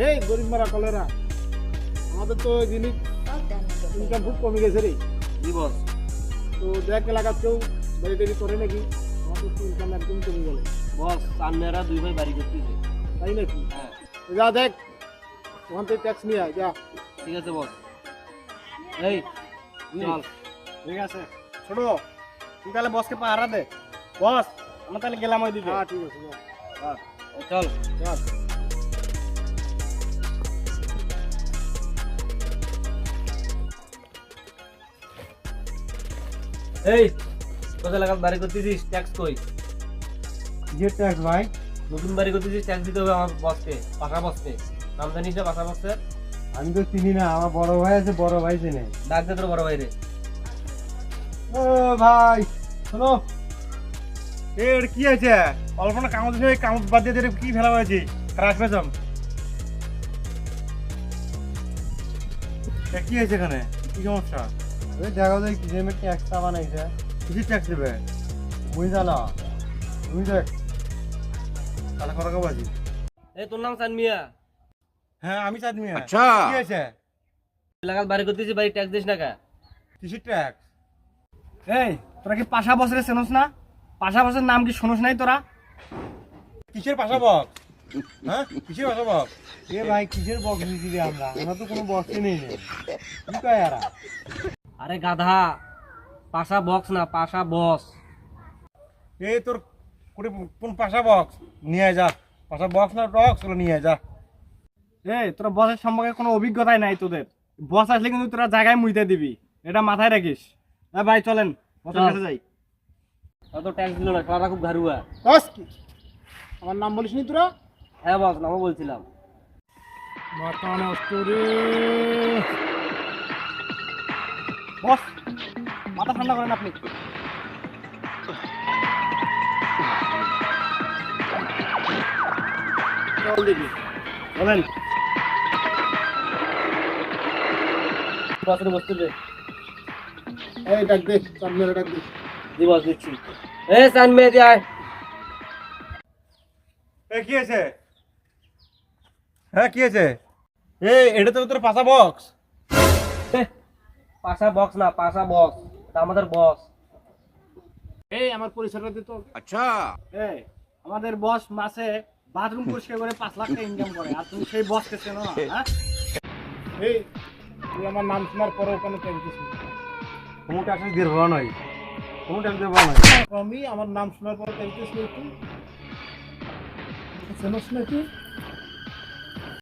এই গরিব মারা কলেরা, আমাদের তো জিনিস ইনকাম খুব কমে গেছে রে। জি বস। তো দেখ এলাকার কেউ বাড়ি টাড়ি করে নাকি? আমাদের তো ইনকাম একদম কমে গেল। বস সামনেরা দুই ভাই বাড়ি করতেছে। তাই নাকি? হ্যাঁ যা দেখ, ওখান থেকে ট্যাক্স নিয়ে আয়, যা। ঠিক আছে বস। এই চল। ঠিক আছে, ছোট তুই তাহলে বসকে পাহারা দে। বস আমরা তাহলে গেলাম ওই দিকে। হ্যাঁ ঠিক আছে, চল চল। এই তোদের এলাকার বাড়ি করতেছিস ট্যাক্স কই? যে ট্যাক্স ভাই? নতুন বাড়ি করতেছিস ট্যাক্স দিতে হবে আমার বসকে, পাশা বসকে। নাম জানিস না পাশা বসের? আমি তো চিনি না, আমার বড় ভাই আছে, বড় ভাই চেনে। ডাক দে তোর বড় ভাই রে। ও ভাই শোনো, এর কি আছে? অল্প না কাগজ হয়ে কাগজ বাদ দিয়ে কি ফেলা হয়েছে? রাখ পেছন কি আছে এখানে? কি সমস্যা? ওই দেখা যায় কি জেমে ট্যাক্সটা বানাইছে। কিসের ট্যাক্স দেবে? বুঝ জানা তুমি দেখ তাহলে কথা বাজি। এই তোর নাম সান মিয়া? হ্যাঁ আমি চাঁদ মিয়া। আচ্ছা কি আছে? এলাকার বাড়ি করতেছিস, বাড়ি ট্যাক্স দিস না কা? কিসের ট্যাক্স? এই তোরা কি পাশা বছরে চেনস না? পাশা বছরের নাম কি শুনস নাই তোরা? কিসের পাশা বক্স? হ্যাঁ কিসের পাশা বক্স? এ ভাই কিসের বক্স দিছি রে? আমরা তো কোনো বক্সই নেই রে। কি কয় এরা? আরে গাধা, পাশা বক্স না পাশা বস। এই তোর কোন পাশা বক্স নিয়ে যা। পাশা বক্স না বক্স গুলো নিয়ে যা। এই তোরা বসের সম্পর্কে কোনো অভিজ্ঞতাই নাই তোদের। বস আসলে কিন্তু তোরা জায়গায় মুইতে দিবি, এটা মাথায় রাখিস। হ্যাঁ ভাই চলেন বসের কাছে যাই। অত ট্যাক্স দিল না, সারা খুব ঘারুয়া। বস কি আমার নাম বলিস নি তোরা? হ্যাঁ বস, নামও বলছিলাম। মাথা নষ্ট রে। বস মাথা ঠান্ডা করেন আপনি। চল দেখি বলেন। বসের বসতে দে। এই ডাক দে, সামনে ডাক দে। জি বস দিচ্ছি। এই সান মিয়া দি আয়। এই কি আছে? হ্যাঁ কি আছে? এই এটা তো তোর পাশা বক্স। পাশা বক্স না পাশা বক্স, এটা আমাদের বস। এই আমার পরিচয়টা দে তো। अच्छा এই আমাদের বস মাসে বাথরুম পরিষ্কার করে 5 লাখ টাকা ইনকাম করে, আর তুমি সেই বসকে চেনো না? হ্যাঁ এই তুই আমার নাম শোনার পরেও কেন ট্যাক্স দিস? কোনো ট্যাক্স দিয়ে ভরা নয়, কোনো ট্যাক্স দিয়ে ভরা নয়। আমি আমার নাম শোনার পরে ট্যাক্স দিস তুই? চেনোস না তুই?